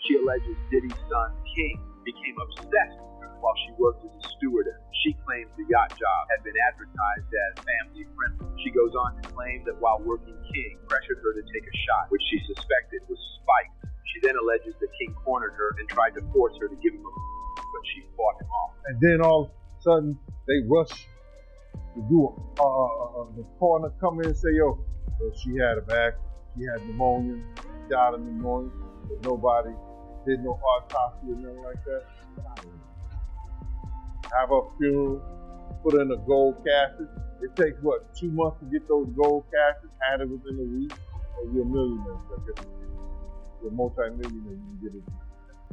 She alleges Diddy's son, King, became obsessed while she worked as a stewardess. She claims the yacht job had been advertised as family friendly. She goes on to claim that while working, King pressured her to take a shot, which she suspected was spiked. She then alleges that King cornered her and tried to force her to give him a but she fought him off. And then all of a sudden, they rush to do the coroner come in and say, yo, she had she had pneumonia, she died of pneumonia, but nobody did no autopsy or nothing like that. Have a funeral, put in a gold casket. It takes, 2 months to get those gold caskets, had it within a week, or you're a millionaire. You're a multi-millionaire, you can get it.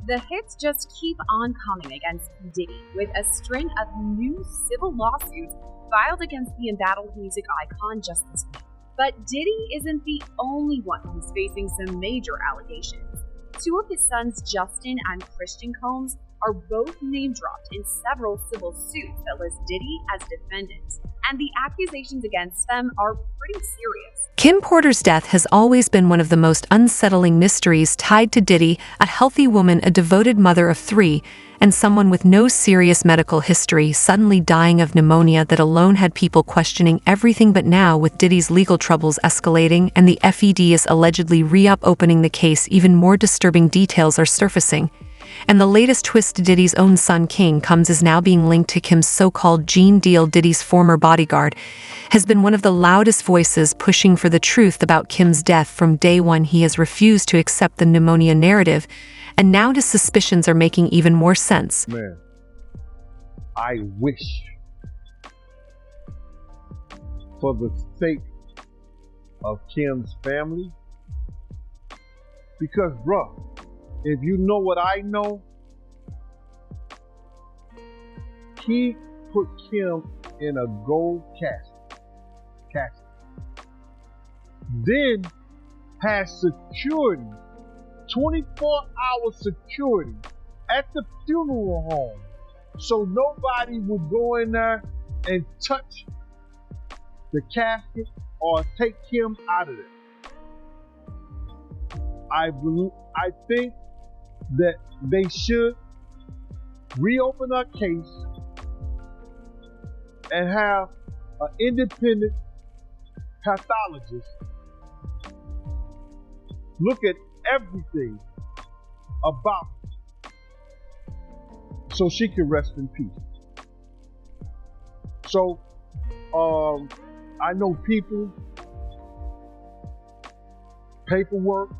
The hits just keep on coming against Diddy, with a string of new civil lawsuits filed against the embattled music icon just this week. But Diddy isn't the only one who's facing some major allegations. Two of his sons, Justin and Christian Combs, are both name-dropped in several civil suits that list Diddy as defendant, and the accusations against them are pretty serious. Kim Porter's death has always been one of the most unsettling mysteries tied to Diddy, a healthy woman, a devoted mother of 3, and someone with no serious medical history suddenly dying of pneumonia that alone had people questioning everything. But now, with Diddy's legal troubles escalating and the FED is allegedly opening the case, even more disturbing details are surfacing. And the latest twist, Diddy's own son, King Combs, is now being linked to Kim's so-called Gene Deal. Diddy's former bodyguard has been one of the loudest voices pushing for the truth about Kim's death. From day one, he has refused to accept the pneumonia narrative, and now his suspicions are making even more sense. Man, I wish, for the sake of Kim's family, because, bruh, if you know what I know, he put Kim in a gold casket. Then has security, 24-hour security at the funeral home, so nobody would go in there and touch the casket or take Kim out of there. I think that they should reopen our case and have an independent pathologist look at everything about it so she can rest in peace. So, I know people, paperwork,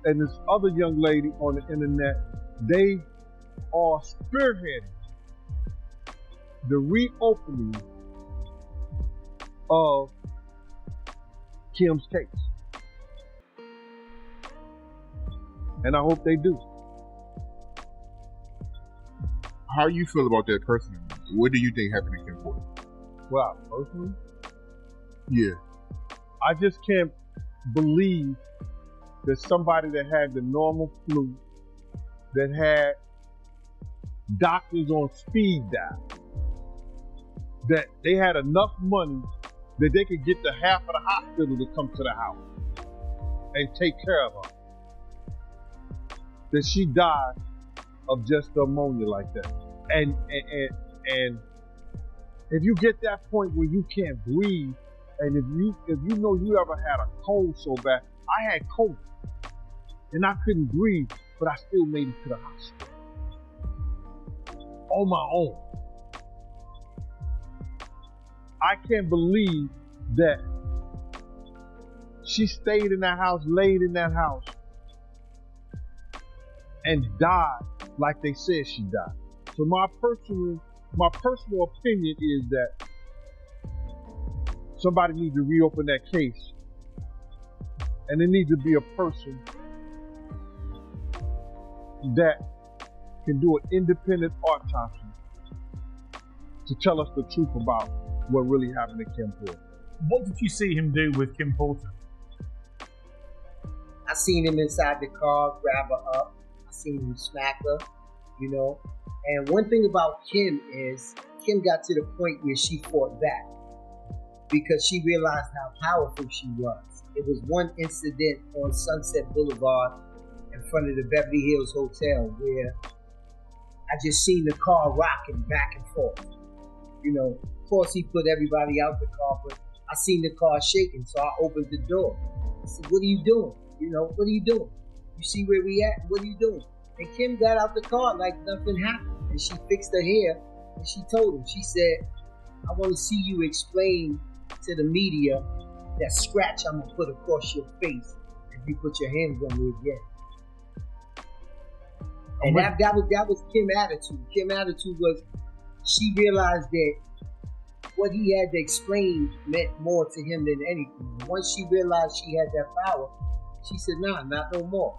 and this other young lady on the internet, they are spearheading the reopening of Kim's case. And I hope they do. How you feel about that personally? What do you think happened to Kim Porter? Well, personally? Yeah. I just can't believe that somebody that had the normal flu, that had doctors on speed dial, that they had enough money that they could get the half of the hospital to come to the house and take care of her, that she died of just pneumonia like that. And if you get that point where you can't breathe, and if you know you ever had a cold so bad, I had COVID and I couldn't breathe, but I still made it to the hospital on my own. I can't believe that she stayed in that house, laid in that house, and died like they said she died. So my personal opinion is that somebody needs to reopen that case, and there needs to be a person that can do an independent autopsy to tell us the truth about what really happened to Kim Porter. What did you see him do with Kim Porter? I seen him inside the car, grab her up. I seen him smack her, you know. And one thing about Kim is Kim got to the point where she fought back because she realized how powerful she was. It was one incident on Sunset Boulevard in front of the Beverly Hills Hotel where I just seen the car rocking back and forth. You know, of course he put everybody out the car, but I seen the car shaking, so I opened the door. I said, "What are you doing? You know, what are you doing? You see where we at? What are you doing?" And Kim got out the car like nothing happened. And she fixed her hair and she told him, she said, "I want to see you explain to the media that scratch I'm going to put across your face if you put your hands on me again." And that was Kim's attitude. Kim's attitude was she realized that what he had to explain meant more to him than anything. Once she realized she had that power, she said, "Nah, not no more.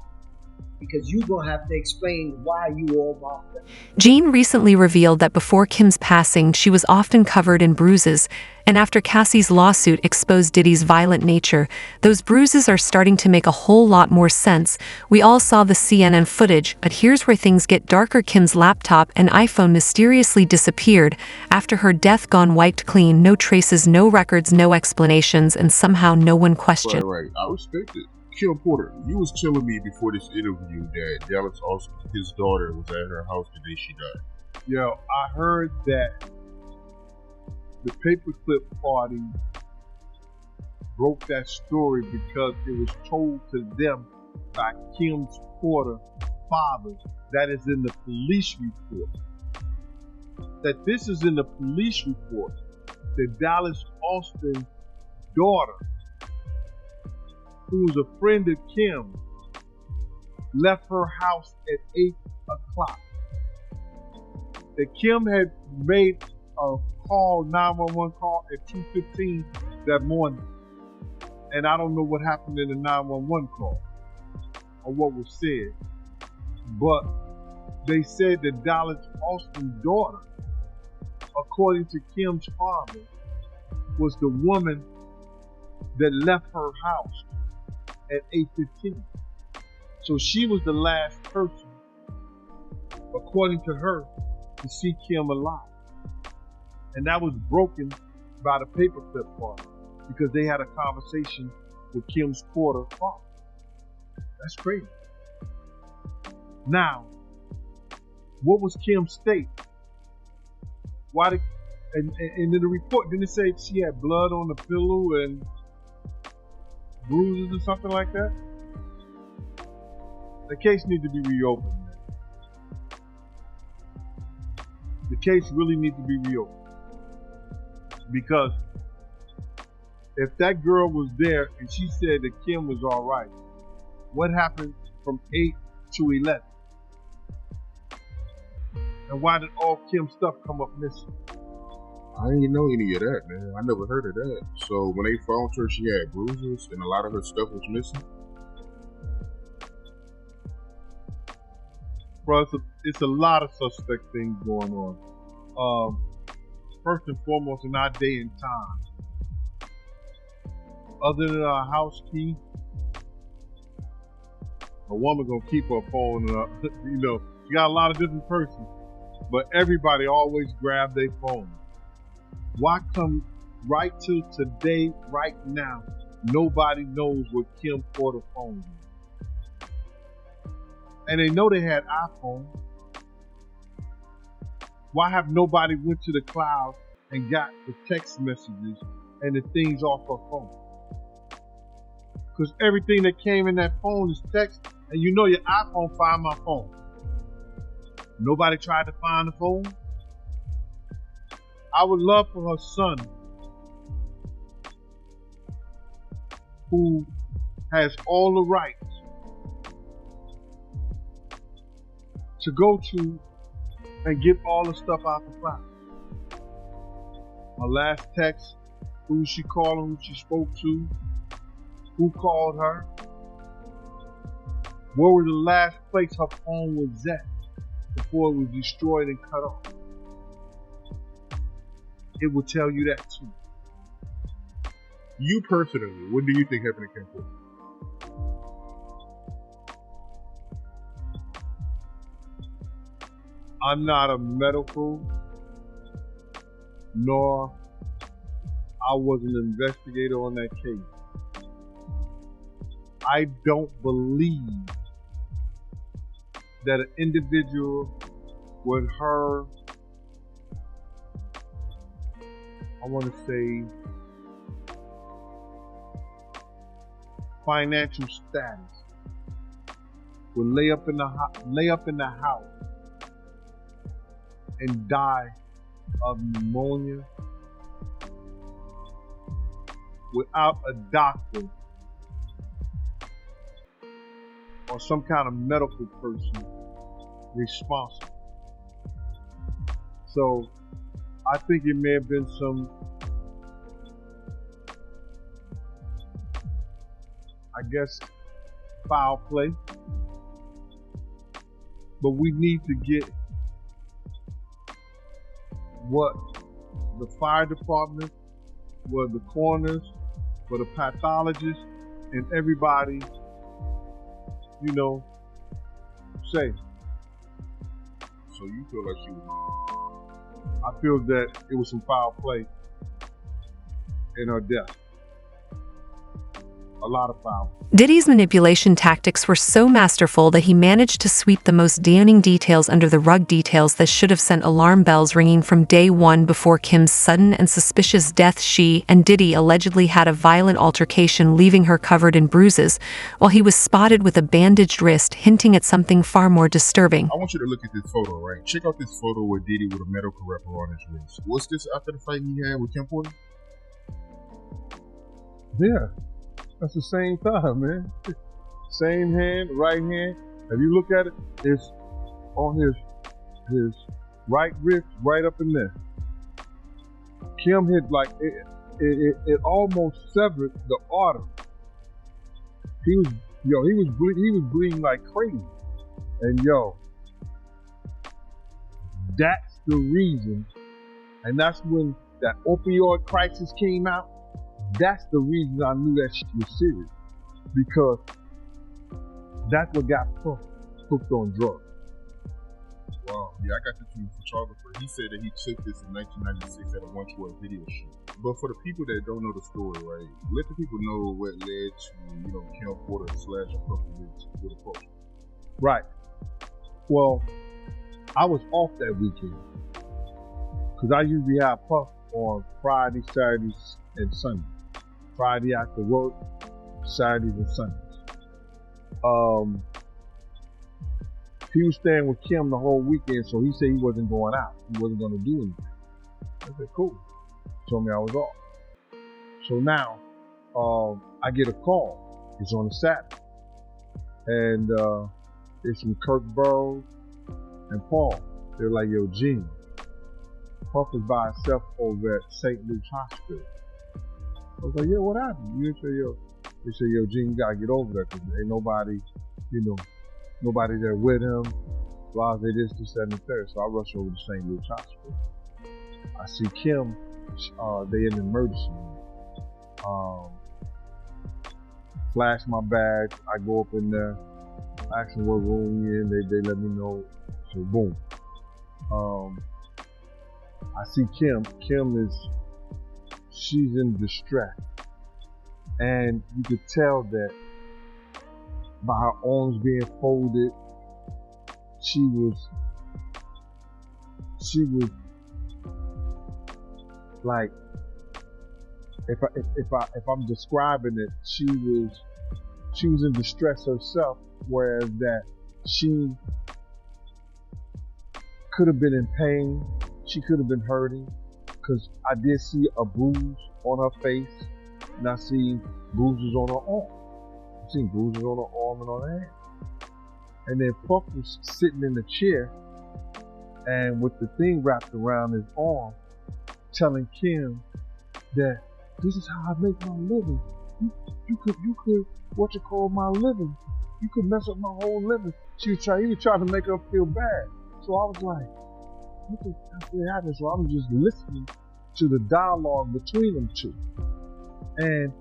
Because you're going to have to explain why you all my friend." Jean recently revealed that before Kim's passing, she was often covered in bruises, and after Cassie's lawsuit exposed Diddy's violent nature, those bruises are starting to make a whole lot more sense. We all saw the CNN footage, but here's where things get darker. Kim's laptop and iPhone mysteriously disappeared. After her death gone wiped clean, no traces, no records, no explanations, and somehow no one questioned. Right. I respect it. Kim Porter, you was telling me before this interview that Dallas Austin, his daughter, was at her house the day she died. Yo, I heard that the Paperclip party broke that story because it was told to them by Kim's Porter's father that is in the police report. That this is in the police report. The Dallas Austin daughter, who was a friend of Kim, left her house at 8 o'clock. That Kim had made a call, 911 call at 2:15 that morning. And I don't know what happened in the 911 call or what was said. But they said that Dallas Austin's daughter, according to Kim's father, was the woman that left her house at 8:15. So she was the last person, according to her, to see Kim alive. And that was broken by the Paperclip party because they had a conversation with Kim's Porter father. That's crazy. Now, what was Kim's state? Why did, and in the report, didn't it say she had blood on the pillow and bruises or something like that? The case needs to be reopened, man. The case really needs to be reopened. Because if that girl was there and she said that Kim was all right, what happened from 8 to 11? And why did all Kim's stuff come up missing? I didn't know any of that, man. I never heard of that. So when they found her, she had bruises and a lot of her stuff was missing? Bro, it's a lot of suspect things going on. First and foremost, in our day and time, other than our house key, a woman gonna keep her phone. You know, you got a lot of different persons, but everybody always grab their phone. Why come right till today, right now, nobody knows what Kim Porter's phone is? And they know they had iPhone. Why have nobody went to the cloud and got the text messages and the things off her phone? Because everything that came in that phone is text, and you know your iPhone find my phone. Nobody tried to find the phone. I would love for her son, who has all the rights, to go to and get all the stuff out the cloud. Her last text, who she called, who she spoke to, who called her, where was the last place her phone was at before it was destroyed and cut off. It will tell you that too. You personally, what do you think happened to Kim Porter? I'm not a medical, nor I was an investigator on that case. I don't believe that an individual with her, I want to say, financial status would lay up in the house and die of pneumonia without a doctor or some kind of medical person responsible. So I think it may have been some, I guess, foul play. But we need to get what the fire department, what the coroners, what the pathologists, and everybody, say. So you feel like she was? I feel that it was some foul play in her death. A lot of foul. Diddy's manipulation tactics were so masterful that he managed to sweep the most damning details under the rug, details that should have sent alarm bells ringing from day one. Before Kim's sudden and suspicious death, she and Diddy allegedly had a violent altercation, leaving her covered in bruises, while he was spotted with a bandaged wrist, hinting at something far more disturbing. I want you to look at this photo, right? Check out this photo with Diddy with a medical wrapper on his wrist. What's this after the fight he had with Kim Porter? Yeah. That's the same time, man. Same hand, right hand. If you look at it, it's on his right wrist, right up in there. Kim hit like it almost severed the artery. He was bleeding like crazy. And that's the reason. And that's when that opioid crisis came out. That's the reason I knew that shit was serious. Because that's what got hooked on drugs. Wow. Yeah, I got this from the photographer. He said that he took this in 1996 at a 112 video shoot. But for the people that don't know the story, right, let the people know what led to, Kim Porter / Puff with a post. Right. Well, I was off that weekend. Because I usually have Puff on Friday, Saturdays, and Sundays. Friday after work, Saturdays and Sundays. He was staying with Kim the whole weekend, so he said he wasn't going out. He wasn't going to do anything. I said, cool. Told me I was off. So now, I get a call. It's on a Saturday. And it's from Kirk Burrows and Paul. They're like, yo, Gene, Puff is by himself over at St. Luke's Hospital. I was like, yeah, what happened? They say, yo, Gene, you gotta get over there because ain't nobody, nobody there with him. Blah, they this, that, and the third. So I rush over to St. Luke's Hospital. I see Kim, they in the emergency room. Flash my bag, I go up in there, ask them what room we in, they let me know. So boom. I see Kim. She's in distress. And you could tell that by her arms being folded, she was like, if I'm describing it, she was in distress herself, whereas that she could have been in pain, she could have been hurting, because I did see a bruise on her face, and I see bruises on her arm. I've seen bruises on her arm and on her hand. And then Puff was sitting in the chair, and with the thing wrapped around his arm, telling Kim that this is how I make my living. You could what you call my living. You could mess up my whole living. He was trying to make her feel bad. So I was like, what the fuck happened? So I'm just listening to the dialogue between them two. And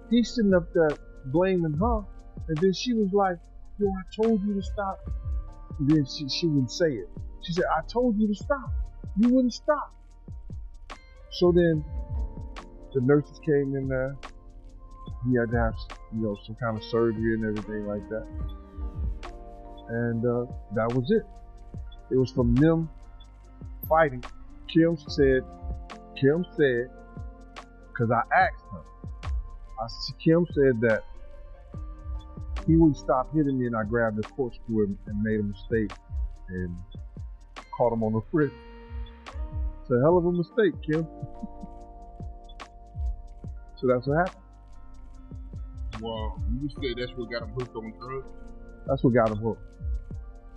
he's sitting up there blaming her. And then she was like, yo, I told you to stop. And then she wouldn't say it. She said, I told you to stop. You wouldn't stop. So then the nurses came in there. he had to have, some kind of surgery and everything like that. And that was it. It was from them fighting. Kim said, because I asked her, Kim said that he would stop hitting me and I grabbed the corkscrew and made a mistake and caught him on the wrist. It's a hell of a mistake, Kim. So that's what happened. Wow, you said that's what got him hooked on drugs? That's what got him hooked.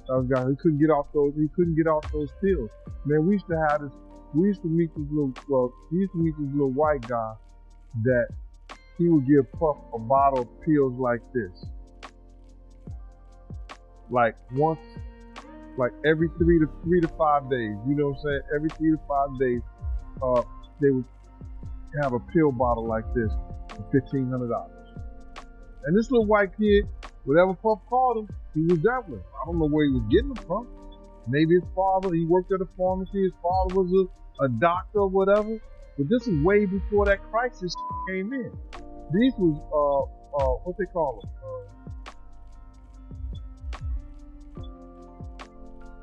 He couldn't get off those pills. Man, we used to meet this little white guy that he would give Puff a bottle of pills like this. Like once, like every 3 to 5 days. You know what I'm saying? Every 3 to 5 days, they would have a pill bottle like this for $1,500. And this little white kid, whatever Puff called him, he was gambling. I don't know where he was getting them from. Maybe his father, he worked at a pharmacy, his father was a doctor or whatever. But this is way before that crisis came in. These was, what they call them?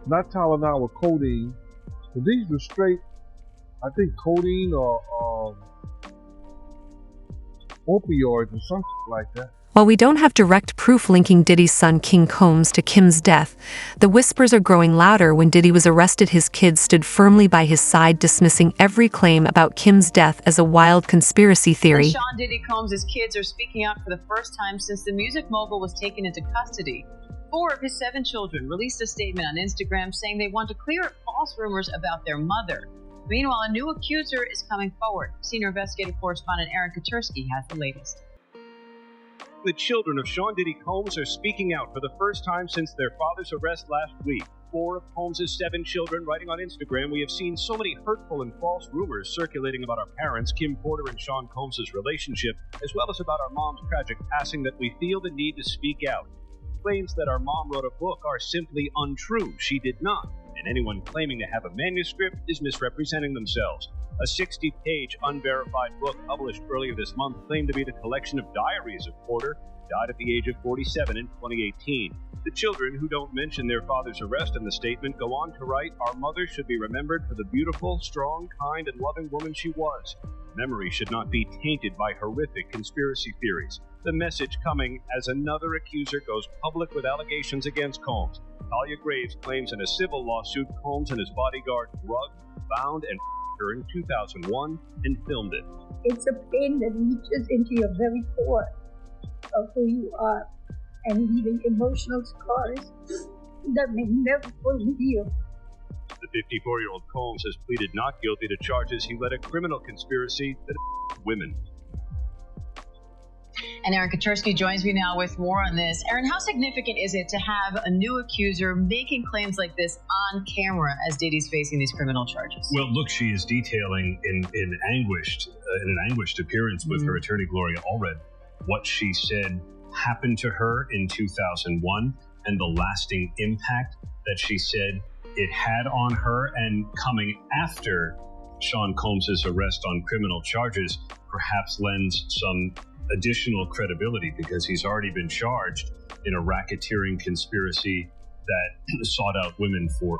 Not Tylenol or codeine, but these were straight, I think codeine or opioids or something like that. While we don't have direct proof linking Diddy's son King Combs to Kim's death, the whispers are growing louder. When Diddy was arrested, his kids stood firmly by his side, dismissing every claim about Kim's death as a wild conspiracy theory. Sean Diddy Combs' kids are speaking out for the first time since the music mogul was taken into custody. 4 of his 7 children released a statement on Instagram saying they want to clear up false rumors about their mother. Meanwhile, a new accuser is coming forward. Senior investigative correspondent Aaron Katursky has the latest. The children of Sean Diddy Combs are speaking out for the first time since their father's arrest last week. 4 of Combs' 7 children writing on Instagram, "We have seen so many hurtful and false rumors circulating about our parents, Kim Porter and Sean Combs' relationship, as well as about our mom's tragic passing, that we feel the need to speak out. Claims that our mom wrote a book are simply untrue. She did not. And anyone claiming to have a manuscript is misrepresenting themselves. A 60-page unverified book published earlier this month claimed to be the collection of diaries of Porter, died at the age of 47 in 2018. The children, who don't mention their father's arrest in the statement, go on to write, "Our mother should be remembered for the beautiful, strong, kind, and loving woman she was. Memory should not be tainted by horrific conspiracy theories." The message coming as another accuser goes public with allegations against Combs. Talia Graves claims in a civil lawsuit Combs and his bodyguard drugged, bound, and her in 2001 and filmed it. It's a pain that reaches into your very core of who you are and leaving emotional scars that may never fully heal. The 54-year-old Combs has pleaded not guilty to charges he led a criminal conspiracy that women. And Aaron Katursky joins me now with more on this. Aaron, how significant is it to have a new accuser making claims like this on camera as Diddy's facing these criminal charges? Well, look, she is detailing in an anguished appearance with her attorney Gloria Allred what she said happened to her in 2001 and the lasting impact that she said it had on her, and coming after Sean Combs' arrest on criminal charges perhaps lends some additional credibility because he's already been charged in a racketeering conspiracy that sought out women for.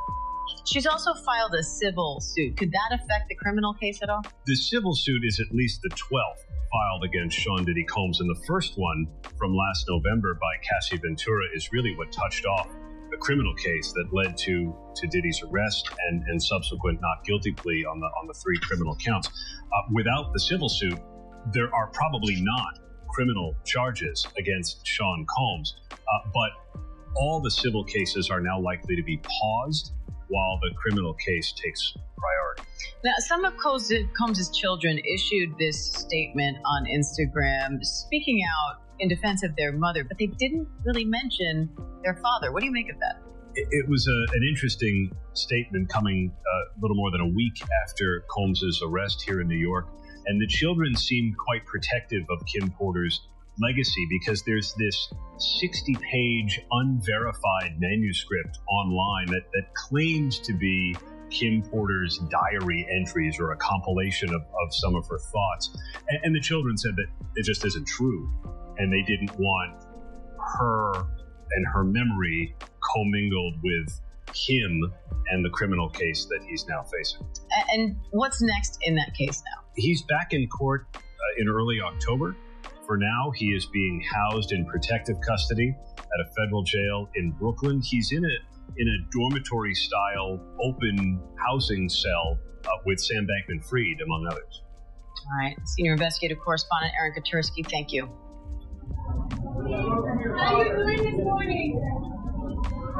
She's also filed a civil suit. Could that affect the criminal case at all? The civil suit is at least the 12th filed against Sean Diddy Combs, and the first one from last November by Cassie Ventura is really what touched off the criminal case that led to Diddy's arrest and subsequent not guilty plea on the 3 criminal counts. Without the civil suit, there are probably not criminal charges against Sean Combs, but all the civil cases are now likely to be paused while the criminal case takes priority. Now, some of Combs' children issued this statement on Instagram, speaking out in defense of their mother, but they didn't really mention their father. What do you make of that? It was an interesting statement coming a little more than a week after Combs' arrest here in New York. And the children seemed quite protective of Kim Porter's legacy because there's this 60-page unverified manuscript online that claims to be Kim Porter's diary entries or a compilation of some of her thoughts. And the children said that it just isn't true. And they didn't want her and her memory commingled with him and the criminal case that he's now facing. And what's next in that case now? He's back in court in early October. For now, he is being housed in protective custody at a federal jail in Brooklyn. He's in a dormitory-style open housing cell with Sam Bankman-Fried, among others. All right. Senior investigative correspondent Aaron Katursky, thank you. How are you doing this morning?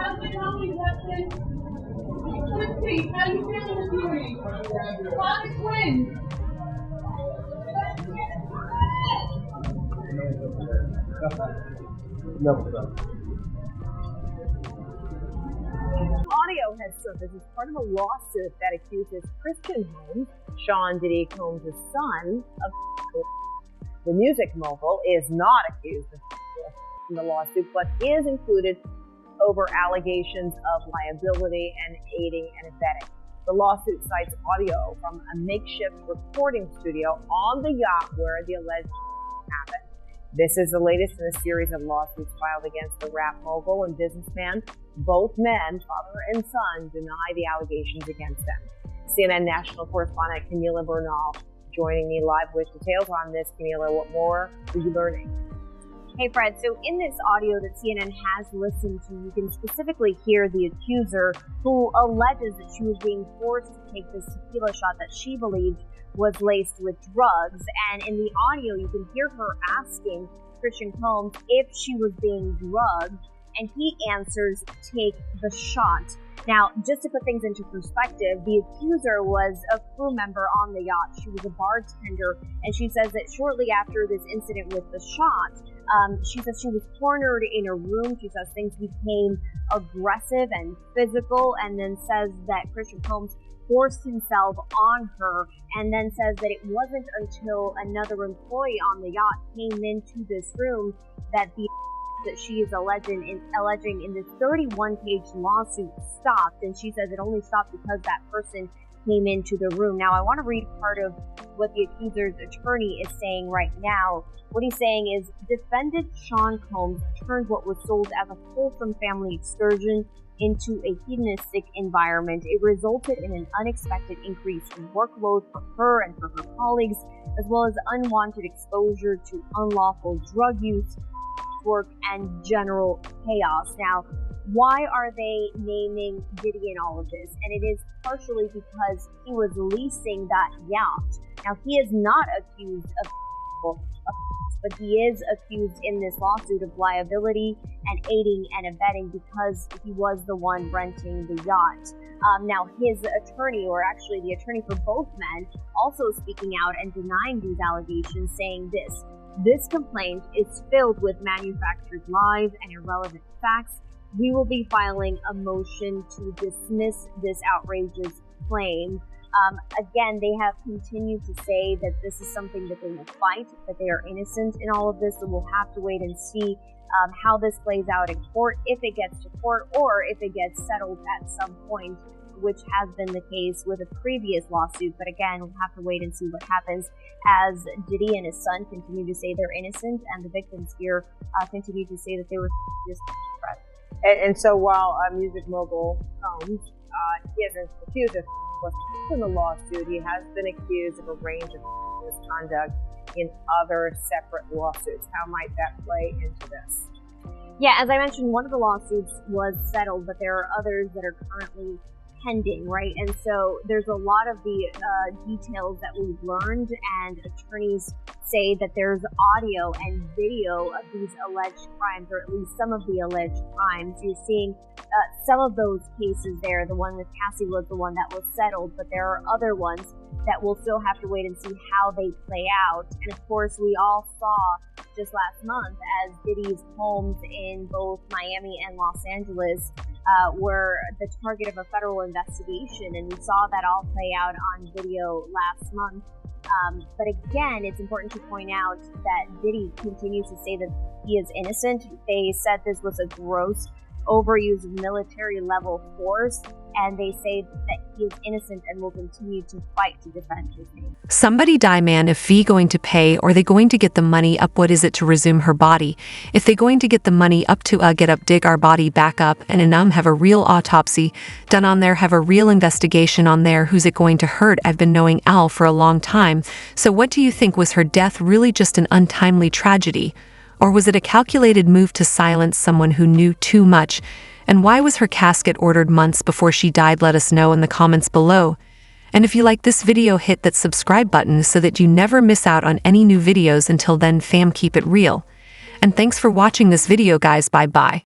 How's my homie, Justin? Quincy, how are you feeling this morning? Father Quinn. Audio has surfaced as part of a lawsuit that accuses Christian Holmes, Sean Diddy Combs' son, of the music mogul is not accused of in the lawsuit, but is included over allegations of liability and aiding and abetting. The lawsuit cites audio from a makeshift recording studio on the yacht where the alleged happened. This is the latest in a series of lawsuits filed against the rap mogul and businessman. Both men, father and son, deny the allegations against them. CNN national correspondent Camila Bernal joining me live with details on this. Camila, what more are you learning? Hey, Fred. So in this audio that CNN has listened to, you can specifically hear the accuser who alleges that she was being forced to take this tequila shot that she believed was laced with drugs. And in the audio, you can hear her asking Christian Combs if she was being drugged, and he answers, "Take the shot." Now, just to put things into perspective, the accuser was a crew member on the yacht. She was a bartender, and she says that shortly after this incident with the shot, she says she was cornered in a room. She says things became aggressive and physical, and then says that Christian Combs forced himself on her, and then says that it wasn't until another employee on the yacht came into this room that she is alleging in this 31-page lawsuit stopped, and she says it only stopped because that person came into the room. Now, I want to read part of what the accuser's attorney is saying right now. What he's saying is, defendant Sean Combs turned what was sold as a wholesome family excursion into a hedonistic environment. It resulted in an unexpected increase in workload for her and for her colleagues, as well as unwanted exposure to unlawful drug use, work, and general chaos. Now, why are they naming Diddy in all of this? And it is partially because he was leasing that yacht. Now, he is not accused of but he is accused in this lawsuit of liability and aiding and abetting because he was the one renting the yacht. Now, his attorney, or actually the attorney for both men, also speaking out and denying these allegations, saying this complaint is filled with manufactured lies and irrelevant facts. We will be filing a motion to dismiss this outrageous claim. Again, they have continued to say that this is something that they will fight, that they are innocent in all of this, so we'll have to wait and see how this plays out in court, if it gets to court, or if it gets settled at some point, which has been the case with a previous lawsuit. But again, we'll have to wait and see what happens as Diddy and his son continue to say they're innocent, and the victims here continue to say that they were just threats. And so while music mogul Combs, he hasn't accused of in the lawsuit, he has been accused of a range of misconduct in other separate lawsuits. How might that play into this? Yeah, as I mentioned, one of the lawsuits was settled, but there are others that are currently pending, right? And so there's a lot of the details that we've learned, and attorneys say that there's audio and video of these alleged crimes, or at least some of the alleged crimes. You're seeing some of those cases there. The one with Cassie was the one that was settled, but there are other ones that we'll still have to wait and see how they play out. And of course, we all saw just last month as Diddy's homes in both Miami and Los Angeles were the target of a federal investigation, and we saw that all play out on video last month. But again, it's important to point out that Diddy continues to say that he is innocent. They said this was a gross overuse of military level force. and they say that he is innocent and will continue to fight to defend his name. Somebody die, man. If V going to pay, or they going to get the money up, what is it to resume her body? If they going to get the money up to get up, dig our body back up, and have a real autopsy done on there, have a real investigation on there, who's it going to hurt? I've been knowing Al for a long time. So what do you think? Was her death really just an untimely tragedy? Or was it a calculated move to silence someone who knew too much? And why was her casket ordered months before she died? Let us know in the comments below. And if you like this video, hit that subscribe button so that you never miss out on any new videos. Until then, fam, keep it real. And thanks for watching this video, guys. Bye-bye.